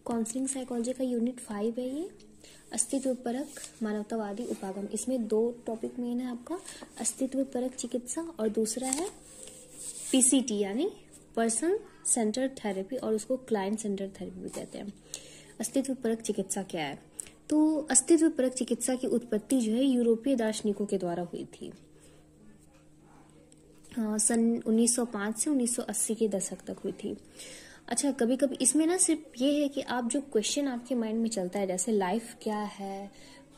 Counselling psychology का unit 5 है ये, अस्तित्वपरक मानवतावादी उपागम। इसमें 2 टॉपिक मेन है आपका, अस्तित्वपरक चिकित्सा और दूसरा है पीसीटी यानी पर्सन सेंटर्ड थेरेपी, और उसको क्लाइंट सेंटर्ड थेरेपी भी कहते हैं। अस्तित्वपरक चिकित्सा क्या है? तो अस्तित्वपरक चिकित्सा की उत्पत्ति जो है यूरोपीय दार्शनिकों के द्वारा हुई थी सन 1905 से 1980 के दशक तक हुई थी। अच्छा, कभी कभी इसमें ना सिर्फ ये है कि आप जो क्वेश्चन आपके माइंड में चलता है, जैसे लाइफ क्या है,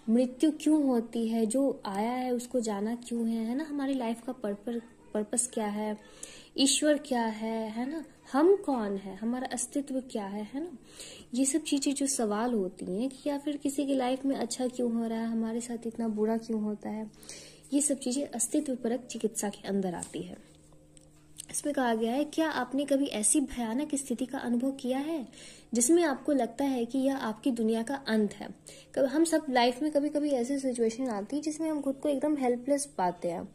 मृत्यु क्यों होती है, जो आया है उसको जाना क्यों है ना, हमारी लाइफ का पर्पस क्या है, ईश्वर क्या है ना, हम कौन है, हमारा अस्तित्व क्या है ना, ये सब चीजें जो सवाल होती हैं कि या फिर किसी की लाइफ में अच्छा क्यों हो रहा है, हमारे साथ इतना बुरा क्यों होता है, ये सब चीजें अस्तित्वपरक चिकित्सा के अंदर आती है। इसमें कहा गया है, क्या आपने कभी ऐसी भयानक स्थिति का अनुभव किया है जिसमें आपको लगता है कि यह आपकी दुनिया का अंत है? कभी हम सब लाइफ में कभी कभी ऐसी सिचुएशन आती है जिसमें हम खुद को एकदम हेल्पलेस पाते हैं,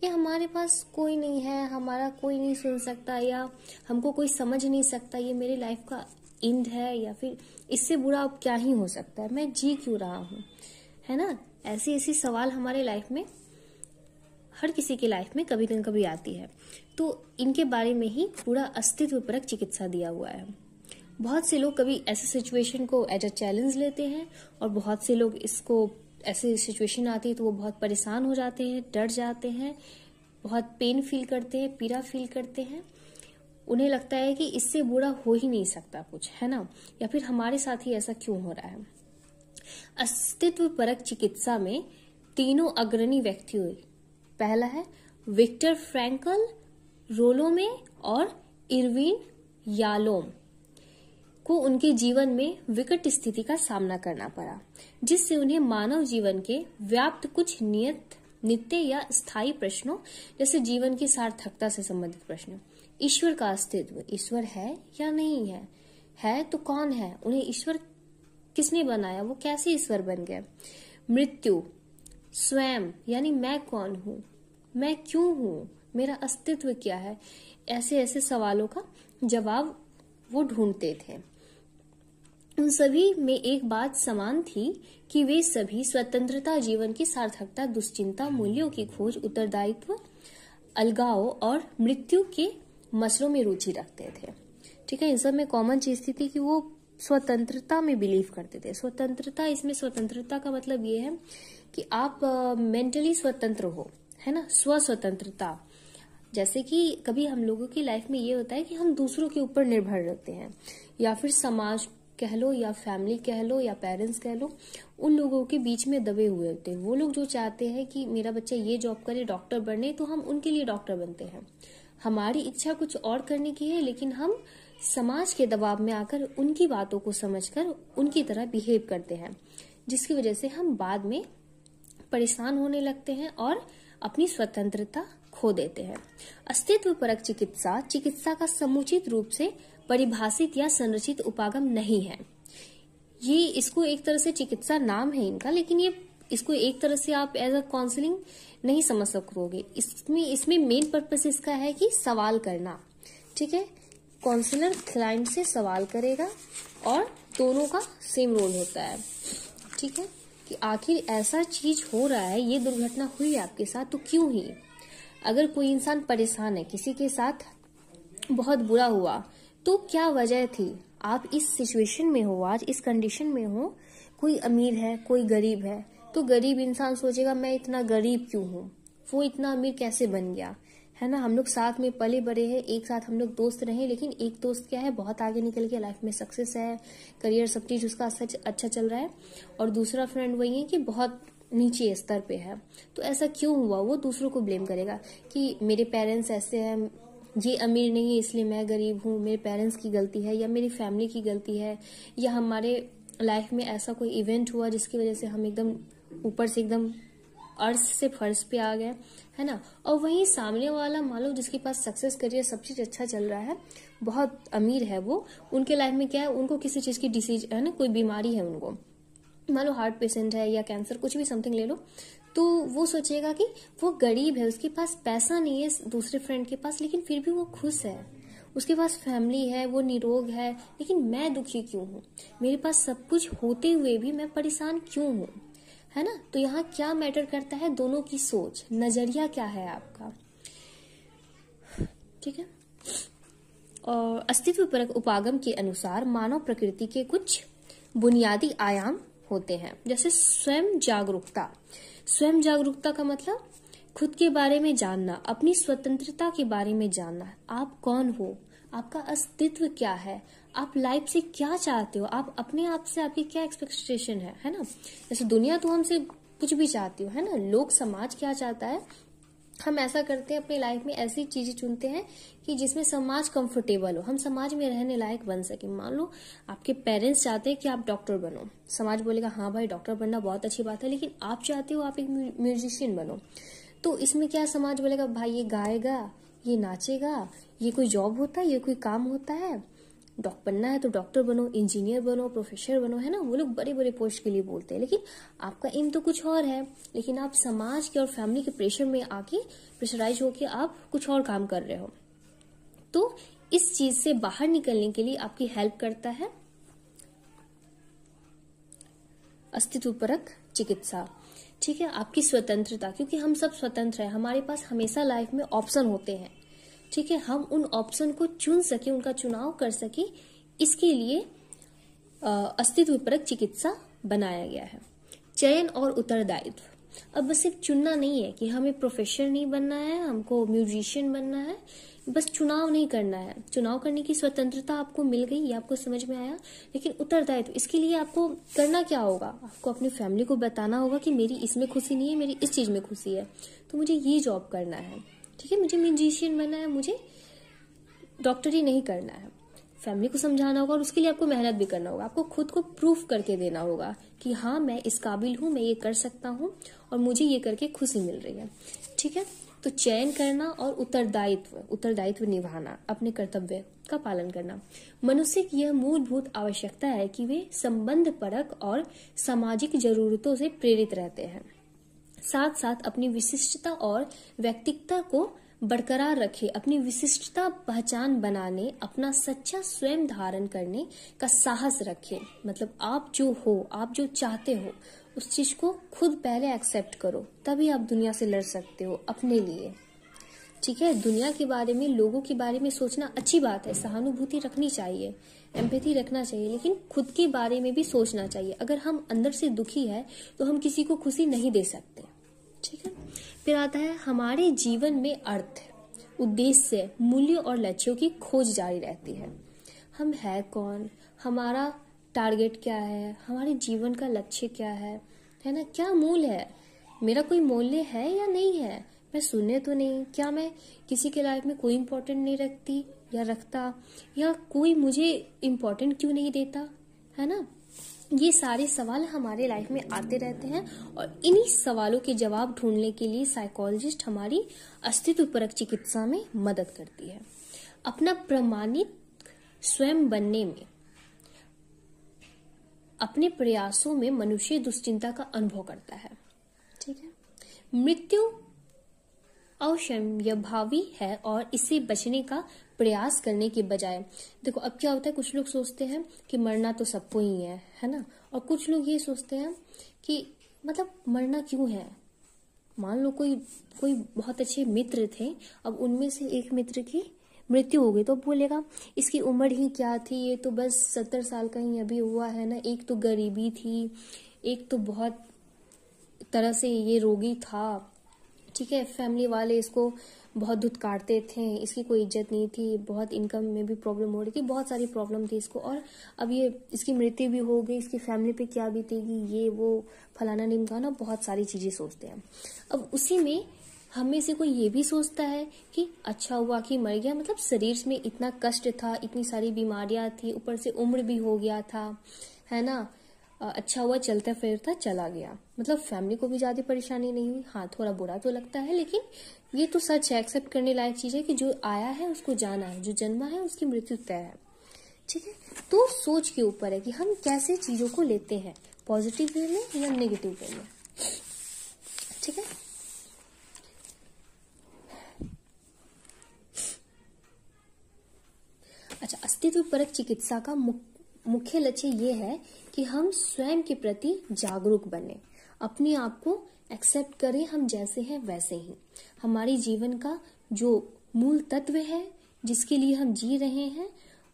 या हमारे पास कोई नहीं है, हमारा कोई नहीं सुन सकता, या हमको कोई समझ नहीं सकता, ये मेरी लाइफ का एंड है, या फिर इससे बुरा अब क्या ही हो सकता है, मैं जी क्यों रहा हूँ, है ना। ऐसी सवाल हमारे लाइफ में, हर किसी की लाइफ में कभी न कभी आती है। तो इनके बारे में ही पूरा अस्तित्वपरक चिकित्सा दिया हुआ है। बहुत से लोग कभी ऐसे सिचुएशन को एज अ चैलेंज लेते हैं, और बहुत से लोग इसको, ऐसी सिचुएशन आती है तो वो बहुत परेशान हो जाते हैं, डर जाते हैं, बहुत पेन फील करते हैं, पीड़ा फील करते हैं। उन्हें लगता है कि इससे बुरा हो ही नहीं सकता कुछ, है ना, या फिर हमारे साथ ही ऐसा क्यों हो रहा है। अस्तित्वपरक चिकित्सा में 3 अग्रणी व्यक्ति हुए। पहला है विक्टर फ्रैंकल, रोलोमे और इरविन यालोम को उनके जीवन में विकट स्थिति का सामना करना पड़ा, जिससे उन्हें मानव जीवन के व्याप्त कुछ नित्य या स्थायी प्रश्नों, जैसे जीवन की सार्थकता से संबंधित प्रश्न, ईश्वर का अस्तित्व, ईश्वर है या नहीं है तो कौन है, उन्हें ईश्वर किसने बनाया, वो कैसे ईश्वर बन गए, मृत्यु, स्वयं यानी मैं कौन हूँ, मैं क्यों हूँ, मेरा अस्तित्व क्या है, ऐसे सवालों का जवाब वो ढूंढते थे। उन सभी में एक बात समान थी कि वे सभी स्वतंत्रता, जीवन की सार्थकता, दुश्चिंता, मूल्यों की खोज, उत्तरदायित्व, अलगाव और मृत्यु के मसलों में रुचि रखते थे। ठीक है, इन सब में कॉमन चीज थी कि वो स्वतंत्रता में बिलीव करते थे। स्वतंत्रता, इसमें स्वतंत्रता का मतलब ये है कि आप मेंटली स्वतंत्र हो, है ना, स्वतंत्रता। जैसे कि कभी हम लोगों की लाइफ में ये होता है कि हम दूसरों के ऊपर निर्भर रहते हैं, या फिर समाज कह लो, या फैमिली कह लो, या पेरेंट्स कह लो, उन लोगों के बीच में दबे हुए होते हैं। वो लोग जो चाहते हैं कि मेरा बच्चा ये जॉब करे, डॉक्टर बने, तो हम उनके लिए डॉक्टर बनते हैं। हमारी इच्छा कुछ और करने की है, लेकिन हम समाज के दबाव में आकर उनकी बातों को समझकर उनकी तरह बिहेव करते हैं, जिसकी वजह से हम बाद में परेशान होने लगते हैं और अपनी स्वतंत्रता खो देते हैं। अस्तित्वपरक चिकित्सा का समुचित रूप से परिभाषित या संरचित उपागम नहीं है। ये, इसको एक तरह से चिकित्सा नाम है इनका, लेकिन ये इसको एक तरह से आप एज अ काउंसलिंग नहीं समझ सकोगे। इसमें मेन पर्पस इसका है कि सवाल करना। ठीक है, काउंसलर क्लाइंट से सवाल करेगा और दोनों का सेम रोल होता है। ठीक है, कि आखिर ऐसा चीज हो रहा है, ये दुर्घटना हुई आपके साथ, तो क्यों ही। अगर कोई इंसान परेशान है, किसी के साथ बहुत बुरा हुआ, तो क्या वजह थी, आप इस सिचुएशन में हो, आज इस कंडीशन में हो, कोई अमीर है, कोई गरीब है, तो गरीब इंसान सोचेगा मैं इतना गरीब क्यों हूँ, वो इतना अमीर कैसे बन गया, है ना। हम लोग साथ में पले बड़े हैं, एक साथ हम लोग दोस्त रहे, लेकिन एक दोस्त क्या है, बहुत आगे निकल के लाइफ में सक्सेस है, करियर सब चीज उसका अच्छा चल रहा है, और दूसरा फ्रेंड वही है कि बहुत नीचे स्तर पे है। तो ऐसा क्यों हुआ, वो दूसरों को ब्लेम करेगा कि मेरे पेरेंट्स ऐसे हैं, ये अमीर नहीं है इसलिए मैं गरीब हूँ, मेरे पेरेंट्स की गलती है, या मेरी फैमिली की गलती है, या हमारे लाइफ में ऐसा कोई इवेंट हुआ जिसकी वजह से हम एकदम ऊपर से एकदम अर्थ से फर्श पे आ गए, है ना। और वहीं सामने वाला मान लो जिसके पास सक्सेस, करियर सब चीज अच्छा चल रहा है, बहुत अमीर है वो, उनके लाइफ में क्या है, उनको किसी चीज की डिसीज है ना, कोई बीमारी है उनको, मान लो हार्ट पेशेंट है या कैंसर, कुछ भी समथिंग ले लो, तो वो सोचेगा कि वो गरीब है, उसके पास पैसा नहीं है दूसरे फ्रेंड के पास, लेकिन फिर भी वो खुश है, उसके पास फैमिली है, वो निरोग है, लेकिन मैं दुखी क्यों हूँ? मेरे पास सब कुछ होते हुए भी मैं परेशान क्यों हूँ? है ना? तो यहाँ क्या मैटर करता है? दोनों की सोच, नजरिया क्या है आपका। ठीक है। और अस्तित्वपरक उपागम के अनुसार मानव प्रकृति के कुछ बुनियादी आयाम होते हैं, जैसे स्वयं जागरूकता। स्वयं जागरूकता का मतलब खुद के बारे में जानना, अपनी स्वतंत्रता के बारे में जानना। आप कौन हो, आपका अस्तित्व क्या है, आप लाइफ से क्या चाहते हो, आप अपने आप से आपकी क्या एक्सपेक्टेशन है ना? जैसे दुनिया तो हमसे कुछ भी चाहती हो, है ना? लोग, समाज क्या चाहता है, हम ऐसा करते हैं अपनी लाइफ में, ऐसी चीजें चुनते हैं कि जिसमें समाज कंफर्टेबल हो, हम समाज में रहने लायक बन सके। मान लो आपके पेरेंट्स चाहते हैं कि आप डॉक्टर बनो, समाज बोलेगा हाँ भाई डॉक्टर बनना बहुत अच्छी बात है, लेकिन आप चाहते हो आप एक म्यूजिशियन बनो, तो इसमें क्या समाज बोलेगा, भाई ये गाएगा, ये नाचेगा, ये कोई जॉब होता है, ये कोई काम होता है, बनना है तो डॉक्टर बनो, इंजीनियर बनो, प्रोफेसर बनो, है ना? वो लोग बड़े बड़े पोस्ट के लिए बोलते हैं, लेकिन आपका एम तो कुछ और है। लेकिन आप समाज के और फैमिली के प्रेशर में आके प्रेशराइज होके आप कुछ और काम कर रहे हो। तो इस चीज से बाहर निकलने के लिए आपकी हेल्प करता है अस्तित्वपरक चिकित्सा। ठीक है, आपकी स्वतंत्रता, क्योंकि हम सब स्वतंत्र हैं, हमारे पास हमेशा लाइफ में ऑप्शन होते हैं। ठीक है, हम उन ऑप्शन को चुन सके, उनका चुनाव कर सके, इसके लिए अस्तित्वपरक चिकित्सा बनाया गया है। चयन और उत्तरदायित्व। अब बस सिर्फ चुनना नहीं है कि हमें प्रोफेसर नहीं बनना है, हमको म्यूजिशियन बनना है, बस चुनाव नहीं करना है। चुनाव करने की स्वतंत्रता आपको मिल गई, ये आपको समझ में आया, लेकिन उत्तरदायित्व, इसके लिए आपको करना क्या होगा? आपको अपनी फैमिली को बताना होगा कि मेरी इसमें खुशी नहीं है, मेरी इस चीज में खुशी है, तो मुझे ये जॉब करना है। ठीक है, मुझे म्यूजिशियन बनना है, मुझे डॉक्टरी नहीं करना है। फैमिली को समझाना होगा और उसके लिए आपको मेहनत भी करना होगा। आपको खुद को प्रूफ करके देना होगा कि हाँ मैं इस काबिल हूं, मैं ये कर सकता हूं और मुझे ये करके खुशी मिल रही है। ठीक है, तो चयन करना और उत्तरदायित्व निभाना, अपने कर्तव्य का पालन करना। मनुष्य की यह मूलभूत आवश्यकता है कि वे संबंध परक और सामाजिक जरूरतों से प्रेरित रहते हैं, साथ साथ अपनी विशिष्टता और व्यक्तित्व को बरकरार रखे, अपनी विशिष्टता पहचान बनाने, अपना सच्चा स्वयं धारण करने का साहस रखे। मतलब आप जो हो, आप जो चाहते हो, उस चीज को खुद पहले एक्सेप्ट करो, तभी आप दुनिया से लड़ सकते हो अपने लिए। ठीक है, दुनिया के बारे में, लोगों के बारे में सोचना अच्छी बात है, सहानुभूति रखनी चाहिए, एम्पैथी रखना चाहिए, लेकिन खुद के बारे में भी सोचना चाहिए। अगर हम अंदर से दुखी है तो हम किसी को खुशी नहीं दे सकते। ठीक है, फिर आता है हमारे जीवन में अर्थ, उद्देश्य, मूल्य और लक्ष्यों की खोज जारी रहती है। हम है कौन, हमारा टारगेट क्या है, हमारे जीवन का लक्ष्य क्या है ना? क्या मूल है, मेरा कोई मूल्य है या नहीं है? मैं शून्य तो नहीं? क्या मैं किसी के लाइफ में कोई इम्पोर्टेंट नहीं रखती या रखता, या कोई मुझे इम्पोर्टेंट क्यों नहीं देता, है ना? ये सारे सवाल हमारे लाइफ में आते रहते हैं और इन्हीं सवालों के जवाब ढूंढने के लिए साइकोलॉजिस्ट हमारी अस्तित्वपरक चिकित्सा में मदद करती है। अपना प्रमाणित स्वयं बनने में, अपने प्रयासों में मनुष्य दुश्चिंता का अनुभव करता है। ठीक है, मृत्यु अवश्यंभावी है और इससे बचने का प्रयास करने के बजाय, देखो अब क्या होता है, कुछ लोग सोचते हैं कि मरना तो सबको ही है ना? और कुछ लोग ये सोचते हैं कि मतलब मरना क्यों है? मान लो कोई बहुत अच्छे मित्र थे, अब उनमें से एक मित्र की मृत्यु हो गई, तो बोलेगा इसकी उम्र ही क्या थी, ये तो बस 70 साल का ही अभी हुआ है ना, एक तो गरीबी थी, एक तो बहुत तरह से ये रोगी था। ठीक है, फैमिली वाले इसको बहुत धुतकारते थे, इसकी कोई इज्जत नहीं थी, बहुत इनकम में भी प्रॉब्लम हो रही थी, बहुत सारी प्रॉब्लम थी इसको, और अब ये इसकी मृत्यु भी हो गई, इसकी फैमिली पे क्या बीतेगी, ये वो फलाना निमकाना, बहुत सारी चीजें सोचते हैं। अब उसी में हम में से कोई ये भी सोचता है कि अच्छा हुआ कि मर गया, मतलब शरीर में इतना कष्ट था, इतनी सारी बीमारियां थी, ऊपर से उम्र भी हो गया था, है ना? अच्छा हुआ चलता फिरता चला गया, मतलब फैमिली को भी ज्यादा परेशानी नहीं हुई। हाँ, थोड़ा बुरा तो लगता है, लेकिन ये तो सच है, एक्सेप्ट करने लायक चीज है कि जो आया है उसको जाना है, जो जन्मा है उसकी मृत्यु तय है। ठीक है, तो सोच के ऊपर है कि हम कैसे चीजों को लेते हैं, पॉजिटिव वे में या नेगेटिव वे में। ठीक है, अस्तित्व परक चिकित्सा का मुख्य लक्ष्य ये है कि हम स्वयं के प्रति जागरूक बने, अपने आप को एक्सेप्ट करें, हम जैसे हैं वैसे ही। हमारी जीवन का जो मूल तत्व है जिसके लिए हम जी रहे हैं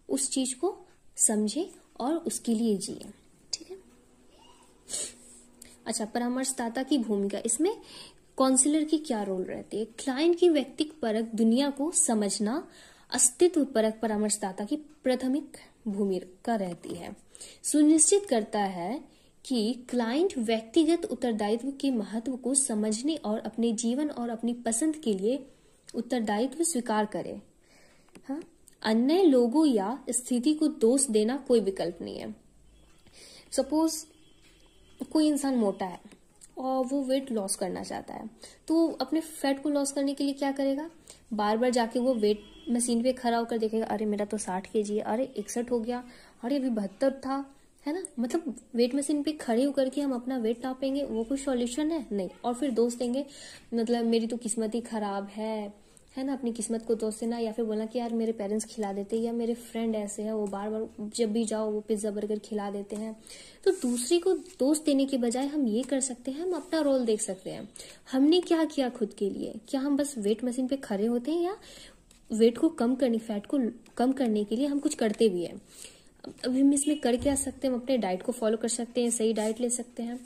उस चीज को समझें और उसके लिए जिए। ठीक है। अच्छा, परामर्शदाता की भूमिका, इसमें काउंसलर की क्या रोल रहती है? क्लाइंट की व्यक्तिगत परक दुनिया को समझना अस्तित्व परक परामर्शदाता की प्राथमिक भूमिका रहती है। सुनिश्चित करता है कि क्लाइंट व्यक्तिगत उत्तरदायित्व के महत्व को समझने और अपने जीवन और अपनी पसंद के लिए उत्तरदायित्व स्वीकार करे। हाँ, अन्य लोगों या स्थिति को दोष देना कोई विकल्प नहीं है। सपोज कोई इंसान मोटा है और वो वेट लॉस करना चाहता है, तो अपने फैट को लॉस करने के लिए क्या करेगा? बार बार जाके वो वेट मशीन पे खड़ा होकर देखेगा, अरे मेरा तो 60 kg है, अरे 61 हो गया, अरे अभी 72 था, है ना। मतलब वेट मशीन पे खड़े होकर के हम अपना वेट नापेंगे, वो कोई सॉल्यूशन है? नहीं। और फिर दोस्त देंगे, मतलब मेरी तो किस्मत ही खराब है ना, अपनी किस्मत को दोस्त देना, या फिर बोलना कि यार मेरे पेरेंट्स खिला देते हैं, या मेरे फ्रेंड ऐसे हैं वो बार बार जब भी जाओ वो पिज्जा बर्गर खिला देते हैं। तो दूसरे को दोस्त देने के बजाय हम ये कर सकते हैं, हम अपना रोल देख सकते हैं। हमने क्या किया खुद के लिए? क्या हम बस वेट मशीन पे खड़े होते हैं, या वेट को कम करने, फैट को कम करने के लिए हम कुछ करते भी हैं? अभी हम इसमें कर क्या सकते हैं? हम अपने डाइट को फॉलो कर सकते हैं, सही डाइट ले सकते हैं,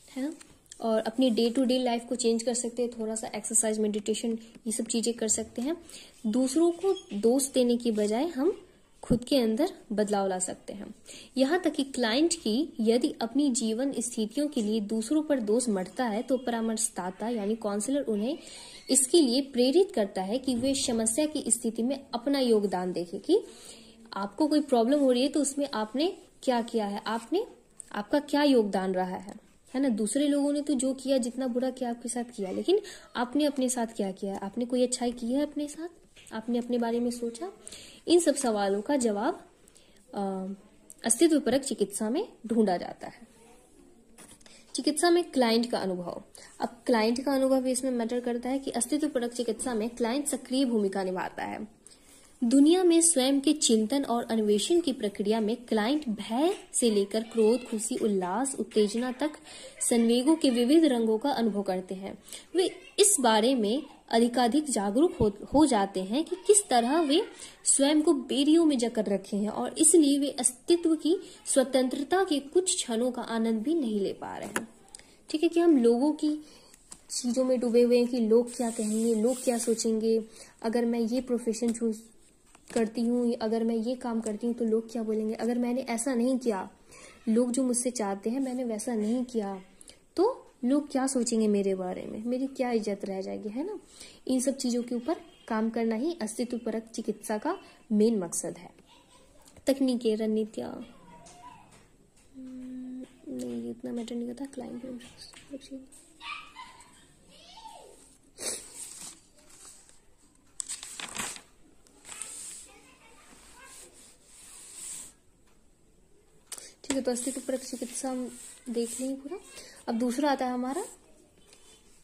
है ना, और अपनी डे टू डे लाइफ को चेंज कर सकते हैं, थोड़ा सा एक्सरसाइज, मेडिटेशन, ये सब चीजें कर सकते हैं। दूसरों को दोष देने की बजाय हम खुद के अंदर बदलाव ला सकते हैं। यहाँ तक कि क्लाइंट की यदि अपनी जीवन स्थितियों के लिए दूसरों पर दोष मढ़ता है तो परामर्शदाता यानी काउंसलर उन्हें इसके लिए प्रेरित करता है कि वे समस्या की स्थिति में अपना योगदान देखें, कि आपको कोई प्रॉब्लम हो रही है तो उसमें आपने क्या किया है, आपका क्या योगदान रहा है ना। दूसरे लोगों ने तो जो किया, जितना बुरा किया आपके साथ किया, लेकिन आपने अपने साथ क्या किया है? आपने कोई अच्छाई की है अपने साथ? आपने अपने बारे में सोचा? इन सब सवालों का जवाब अस्तित्व परक चिकित्सा में ढूंढा जाता है। चिकित्सा में क्लाइंट का अनुभव, अब क्लाइंट का अनुभव इसमें मैटर करता है कि अस्तित्व परक चिकित्सा में क्लाइंट सक्रिय भूमिका निभाता है। दुनिया में स्वयं के चिंतन और अन्वेषण की प्रक्रिया में क्लाइंट भय से लेकर क्रोध, खुशी, उल्लास, उत्तेजना तक संवेगों के विविध रंगों का अनुभव करते हैं। वे इस बारे में अधिकाधिक जागरूक हो जाते हैं कि किस तरह वे स्वयं को बेड़ियों में जकड़ रखे हैं, और इसलिए वे अस्तित्व की स्वतंत्रता के कुछ क्षणों का आनंद भी नहीं ले पा रहे हैं। ठीक है, कि हम लोगों की चीजों में डूबे हुए हैं कि लोग क्या कहेंगे, लोग क्या सोचेंगे, अगर मैं ये प्रोफेशन चूज करती हूँ, अगर मैं ये काम करती हूँ तो लोग क्या बोलेंगे, अगर मैंने ऐसा नहीं किया, लोग जो मुझसे चाहते हैं मैंने वैसा नहीं किया, तो लोग क्या सोचेंगे मेरे बारे में, मेरी क्या इज्जत रह जाएगी, है ना। इन सब चीजों के ऊपर काम करना ही अस्तित्व परक चिकित्सा का मेन मकसद है। तकनीकें, रणनीतियां नहीं, इतना मैटर नहीं करता। क्लाइंट ठीक है, तो अस्तित्व परक चिकित्सा देख लें पूरा। अब दूसरा आता है हमारा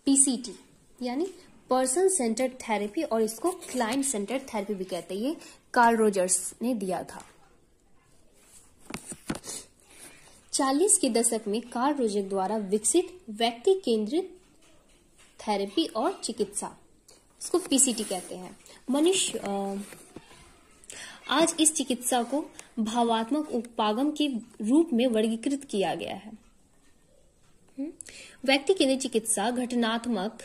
पीसीटी यानी पर्सन सेंटर्ड थेरेपी, और इसको क्लाइंट सेंटर्ड थेरेपी भी कहते हैं। ये कार्ल रोजर्स ने दिया था। 40 के दशक में कार्ल रोजर द्वारा विकसित व्यक्ति केंद्रित थेरेपी और चिकित्सा, इसको पीसीटी कहते हैं। मनुष्य आज इस चिकित्सा को भावात्मक उपागम के रूप में वर्गीकृत किया गया है। व्यक्ति केंद्रित चिकित्सा घटनात्मक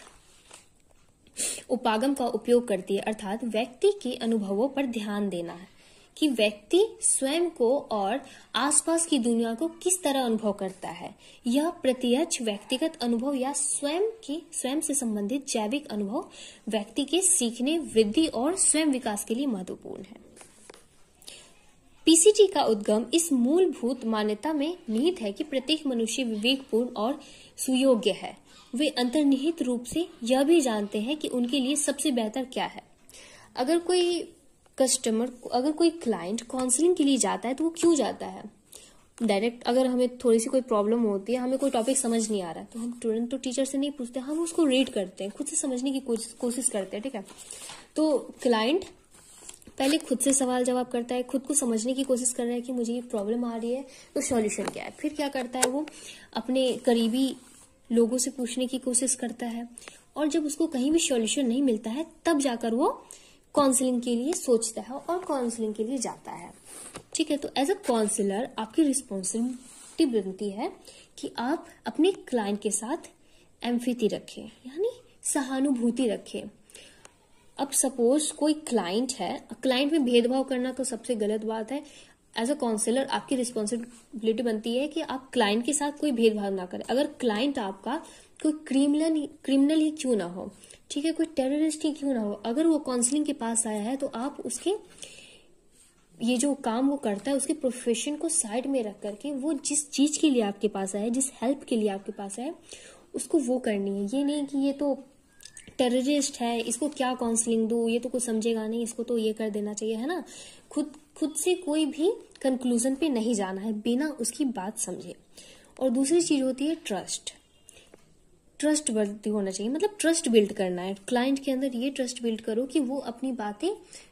उपागम का उपयोग करती है, अर्थात व्यक्ति के अनुभवों पर ध्यान देना है कि व्यक्ति स्वयं को और आसपास की दुनिया को किस तरह अनुभव करता है। यह प्रत्यक्ष व्यक्तिगत अनुभव या स्वयं से संबंधित जैविक अनुभव व्यक्ति के सीखने, वृद्धि और स्वयं विकास के लिए महत्वपूर्ण है। पीसीटी का उद्गम इस मूलभूत मान्यता में निहित है कि प्रत्येक मनुष्य विवेकपूर्ण और सुयोग्य है। वे अंतर्निहित रूप से यह भी जानते हैं कि उनके लिए सबसे बेहतर क्या है। अगर कोई क्लाइंट काउंसलिंग के लिए जाता है तो वो क्यों जाता है? डायरेक्ट अगर हमें थोड़ी सी कोई प्रॉब्लम होती है, हमें कोई टॉपिक समझ नहीं आ रहा है, तो हम तुरंत तो टीचर से नहीं पूछते, हम उसको रीड करते हैं, खुद से समझने की कोशिश करते हैं। ठीक है, तो क्लाइंट पहले खुद से सवाल जवाब करता है, खुद को समझने की कोशिश कर रहा है कि मुझे ये प्रॉब्लम आ रही है तो सॉल्यूशन क्या है। फिर क्या करता है, वो अपने करीबी लोगों से पूछने की कोशिश करता है, और जब उसको कहीं भी सॉल्यूशन नहीं मिलता है तब जाकर वो काउंसलिंग के लिए सोचता है और काउंसलिंग के लिए जाता है। ठीक है, तो एज अ काउंसलर आपकी रिस्पॉन्सिबिलिटी बनती है कि आप अपने क्लाइंट के साथ एम्पैथी रखें, यानी सहानुभूति रखें। अब सपोज कोई क्लाइंट है, क्लाइंट में भेदभाव करना तो सबसे गलत बात है। एज अ काउंसलर आपकी रिस्पॉन्सिबिलिटी बनती है कि आप क्लाइंट के साथ कोई भेदभाव ना करें। अगर क्लाइंट आपका कोई क्रिमिनल ही क्यों ना हो, ठीक है, कोई टेररिस्ट ही क्यों ना हो, अगर वो काउंसलिंग के पास आया है तो आप उसके ये जो काम वो करता है उसके प्रोफेशन को साइड में रख करके वो जिस चीज के लिए आपके पास आया है, जिस हेल्प के लिए आपके पास आया है, उसको वो करनी है। ये नहीं कि ये तो टेररिस्ट है, इसको क्या काउंसलिंग दूं, ये तो कुछ समझेगा नहीं, इसको तो ये कर देना चाहिए, है ना। खुद से कोई भी कंक्लूजन पे नहीं जाना है बिना उसकी बात समझे। और दूसरी चीज होती है ट्रस्ट वर्दी होना चाहिए, मतलब ट्रस्ट बिल्ड करना है क्लाइंट के अंदर। ये ट्रस्ट बिल्ड करो कि वो अपनी बातें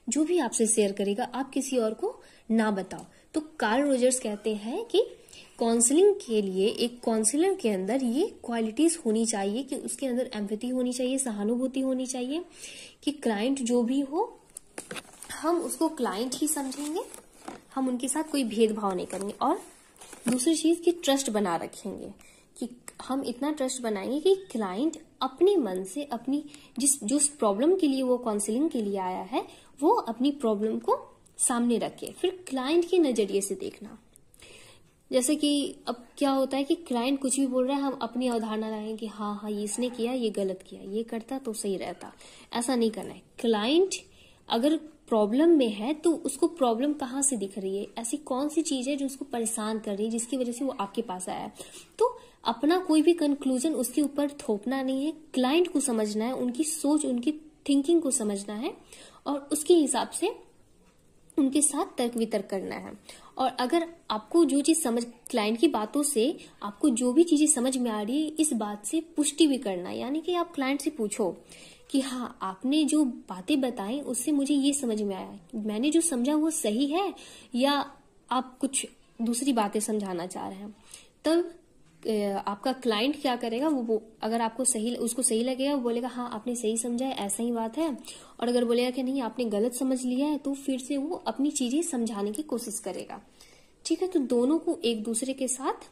जो भी आपसे शेयर करेगा आप किसी और को ना बताओ। तो कार्ल रोजर्स कहते हैं कि काउंसलिंग के लिए एक काउंसलर के अंदर ये क्वालिटीज होनी चाहिए कि उसके अंदर एम्पैथी होनी चाहिए, सहानुभूति होनी चाहिए, कि क्लाइंट जो भी हो हम उसको क्लाइंट ही समझेंगे, हम उनके साथ कोई भेदभाव नहीं करेंगे। और दूसरी चीज कि ट्रस्ट बना रखेंगे, कि हम इतना ट्रस्ट बनाएंगे कि क्लाइंट अपने मन से अपनी जिस प्रॉब्लम के लिए वो काउंसलिंग के लिए आया है वो अपनी प्रॉब्लम को सामने रखे। फिर क्लाइंट के नजरिए से देखना, जैसे कि अब क्या होता है कि क्लाइंट कुछ भी बोल रहा है, हम अपनी अवधारणा लाएंगे कि हाँ ये इसने किया, ये गलत किया, ये करता तो सही रहता। ऐसा नहीं करना है। क्लाइंट अगर प्रॉब्लम में है तो उसको प्रॉब्लम कहाँ से दिख रही है, ऐसी कौन सी चीज है जो उसको परेशान कर रही है जिसकी वजह से वो आपके पास आया है। तो अपना कोई भी कंक्लूजन उसके ऊपर थोपना नहीं है, क्लाइंट को समझना है, उनकी सोच, उनकी थिंकिंग को समझना है और उसके हिसाब से उनके साथ तर्क वितर्क करना है। और अगर आपको जो चीज समझ, क्लाइंट की बातों से आपको जो भी चीजें समझ में आ रही है, इस बात से पुष्टि भी करना है, यानी कि आप क्लाइंट से पूछो कि हाँ आपने जो बातें बताई उससे मुझे ये समझ में आया, मैंने जो समझा वो सही है या आप कुछ दूसरी बातें समझाना चाह रहे हैं। तब आपका क्लाइंट क्या करेगा, वो अगर आपको उसको सही लगेगा वो बोलेगा हाँ आपने सही समझा है, ऐसा ही बात है। और अगर बोलेगा कि नहीं आपने गलत समझ लिया है तो फिर से वो अपनी चीजें समझाने की कोशिश करेगा। ठीक है, तो दोनों को एक दूसरे के साथ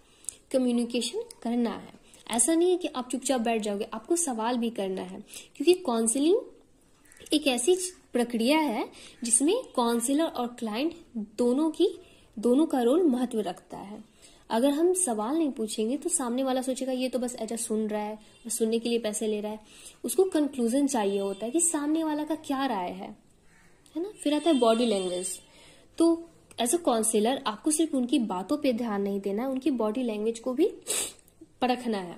कम्युनिकेशन करना है। ऐसा नहीं है कि आप चुपचाप बैठ जाओगे, आपको सवाल भी करना है, क्योंकि काउंसलिंग एक ऐसी प्रक्रिया है जिसमें काउंसलर और क्लाइंट दोनों का रोल महत्व रखता है। अगर हम सवाल नहीं पूछेंगे तो सामने वाला सोचेगा ये तो बस ऐसा सुन रहा है, बस सुनने के लिए पैसे ले रहा है। उसको कंक्लूजन चाहिए होता है कि सामने वाला का क्या राय है ना। फिर आता है बॉडी लैंग्वेज। तो एज अ काउंसलर आपको सिर्फ उनकी बातों पे ध्यान नहीं देना है, उनकी बॉडी लैंग्वेज को भी परखना है,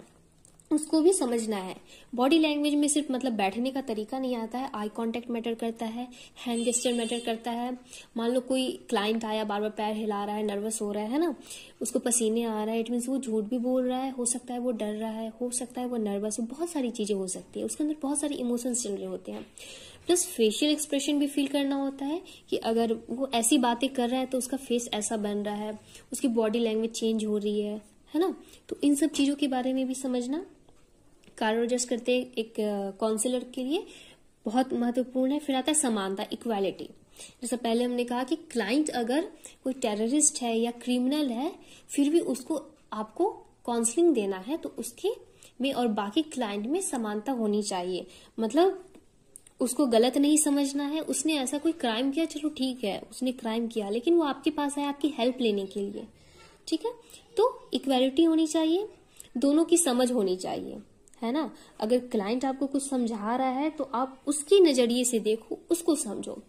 उसको भी समझना है। बॉडी लैंग्वेज में सिर्फ मतलब बैठने का तरीका नहीं आता है, आई कांटेक्ट मैटर करता है, हैंड गेस्चर मैटर करता है। मान लो कोई क्लाइंट आया, बार बार पैर हिला रहा है, नर्वस हो रहा है ना, उसको पसीने आ रहा है, इट मीन्स वो झूठ भी बोल रहा है, हो सकता है वो डर रहा है, हो सकता है वो नर्वस हो, बहुत सारी चीजें हो सकती है, उसके अंदर बहुत सारे इमोशंस चल रहे होते हैं। प्लस फेशियल एक्सप्रेशन भी फील करना होता है कि अगर वो ऐसी बातें कर रहा है तो उसका फेस ऐसा बन रहा है, उसकी बॉडी लैंग्वेज चेंज हो रही है ना। तो इन सब चीजों के बारे में भी समझना कार्ल रोजर्स करते एक काउंसलर के लिए बहुत महत्वपूर्ण है। फिर आता है समानता, इक्वालिटी। जैसा पहले हमने कहा कि क्लाइंट अगर कोई टेररिस्ट है या क्रिमिनल है फिर भी उसको आपको काउंसलिंग देना है तो उसके में और बाकी क्लाइंट में समानता होनी चाहिए। मतलब उसको गलत नहीं समझना है, उसने ऐसा कोई क्राइम किया, चलो ठीक है उसने क्राइम किया, लेकिन वो आपके पास आया आपकी हेल्प लेने के लिए। ठीक है, तो इक्वालिटी होनी चाहिए, दोनों की समझ होनी चाहिए, है ना। अगर क्लाइंट आपको कुछ समझा रहा है तो आप उसके नजरिए से देखो, उसको समझो।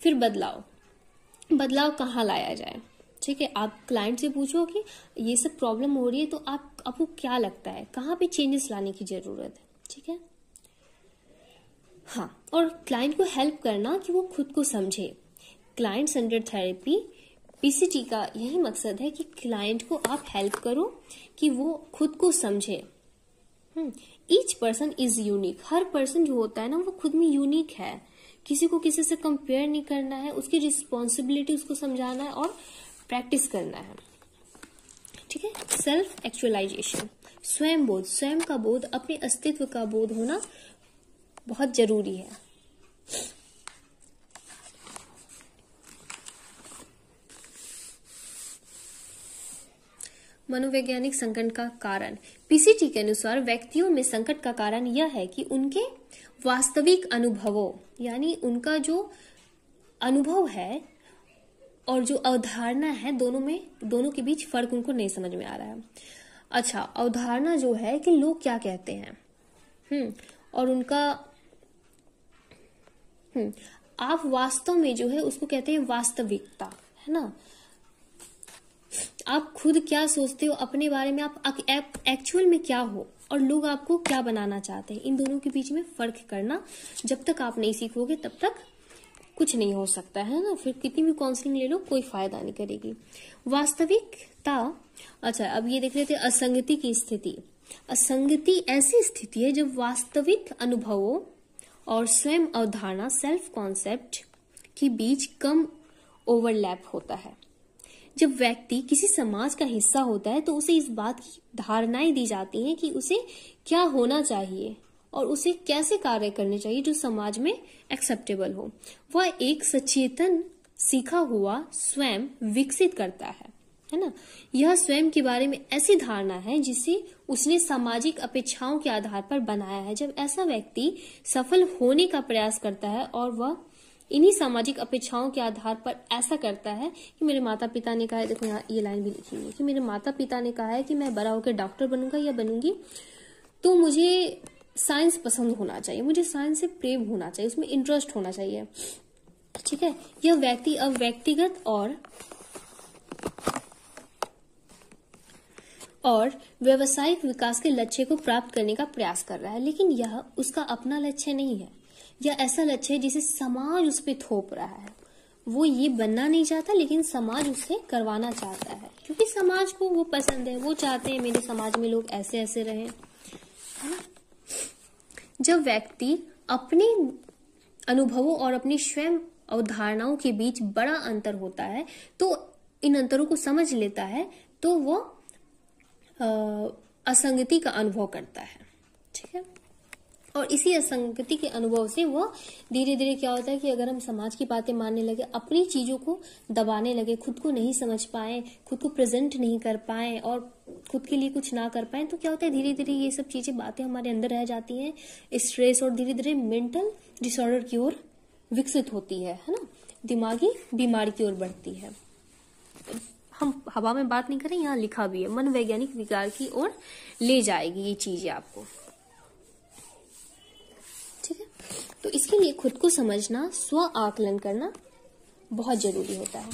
फिर बदलाव कहाँ लाया जाए। ठीक है, आप क्लाइंट से पूछो कि ये सब प्रॉब्लम हो रही है तो आपको क्या लगता है, कहाँ पे चेंजेस लाने की जरूरत है। ठीक है, हाँ, और क्लाइंट को हेल्प करना कि वो खुद को समझे। क्लाइंट सेंटर्ड थेरेपी पीसीटी का यही मकसद है कि क्लाइंट को आप हेल्प करो कि वो खुद को समझे। Each person is unique. Her person जो होता है ना वो खुद में यूनिक है, किसी को किसी से कंपेयर नहीं करना है, उसकी रिस्पॉन्सिबिलिटी उसको समझाना है और प्रैक्टिस करना है। ठीक है। सेल्फ एक्चुअलाइजेशन, स्वयं बोध, स्वयं का बोध, अपने अस्तित्व का बोध होना बहुत जरूरी है। मनोवैज्ञानिक संकट का कारण, पीसीटी के अनुसार व्यक्तियों में संकट का कारण यह है कि उनके वास्तविक अनुभवों, यानी उनका जो अनुभव है और जो अवधारणा है, दोनों के बीच फर्क उनको नहीं समझ में आ रहा है। अच्छा, अवधारणा जो है कि लोग क्या कहते हैं, और उनका आप वास्तव में जो है उसको कहते हैं वास्तविकता, है ना। आप खुद क्या सोचते हो अपने बारे में, आप एक्चुअल में क्या हो और लोग आपको क्या बनाना चाहते हैं, इन दोनों के बीच में फर्क करना जब तक आप नहीं सीखोगे तब तक कुछ नहीं हो सकता है ना। फिर कितनी भी काउंसलिंग ले लो कोई फायदा नहीं करेगी। वास्तविकता, अच्छा अब ये देख लेते हैं असंगति की स्थिति। असंगति ऐसी स्थिति है जब वास्तविक अनुभवों और स्वयं अवधारणा सेल्फ कॉन्सेप्ट के बीच कम ओवरलैप होता है। जब व्यक्ति किसी समाज का हिस्सा होता है तो उसे इस बात की धारणाएं दी जाती हैं कि उसे क्या होना चाहिए और उसे कैसे कार्य करने चाहिए जो समाज में एक्सेप्टेबल हो। वह एक सचेतन सीखा हुआ स्वयं विकसित करता है ना। यह स्वयं के बारे में ऐसी धारणा है जिसे उसने सामाजिक अपेक्षाओं के आधार पर बनाया है। जब ऐसा व्यक्ति सफल होने का प्रयास करता है और वह इन्हीं सामाजिक अपेक्षाओं के आधार पर ऐसा करता है कि मेरे माता पिता ने कहा है, देखो यहाँ ये लाइन भी लिखी हुई है कि मेरे माता पिता ने कहा है कि मैं बड़ा होकर डॉक्टर बनूंगा या बनूंगी, तो मुझे साइंस पसंद होना चाहिए, मुझे साइंस से प्रेम होना चाहिए, उसमें इंटरेस्ट होना चाहिए। ठीक है। यह व्यक्ति अब व्यक्तिगत और व्यवसायिक विकास के लक्ष्य को प्राप्त करने का प्रयास कर रहा है, लेकिन यह उसका अपना लक्ष्य नहीं है। यह ऐसा लक्ष्य है जिसे समाज उस पर थोप रहा है। वो ये बनना नहीं चाहता लेकिन समाज उससे करवाना चाहता है, क्योंकि समाज को वो पसंद है, वो चाहते हैं मेरे समाज में लोग ऐसे ऐसे रहें, है ना। जब व्यक्ति अपने अनुभवों और अपनी स्वयं अवधारणाओं के बीच बड़ा अंतर होता है तो इन अंतरों को समझ लेता है तो वो असंगति का अनुभव करता है। ठीक है। और इसी असंगति के अनुभव से वो धीरे धीरे क्या होता है कि अगर हम समाज की बातें मानने लगे, अपनी चीजों को दबाने लगे, खुद को नहीं समझ पाए, खुद को प्रेजेंट नहीं कर पाए और खुद के लिए कुछ ना कर पाए, तो क्या होता है धीरे धीरे ये सब चीजें बातें हमारे अंदर रह जाती हैं, स्ट्रेस और धीरे धीरे मेंटल डिसऑर्डर की ओर विकसित होती है ना, दिमागी बीमारी की ओर बढ़ती है। हम हवा में बात नहीं करें, यहाँ लिखा भी है, मनोवैज्ञानिक विकार की ओर ले जाएगी ये चीजें आपको। ठीक है। तो इसके लिए खुद को समझना, स्व आकलन करना बहुत जरूरी होता है।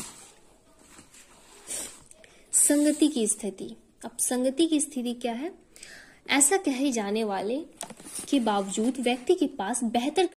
संगति की स्थिति। अब संगति की स्थिति क्या है? ऐसा कहे जाने वाले के बावजूद व्यक्ति के पास बेहतर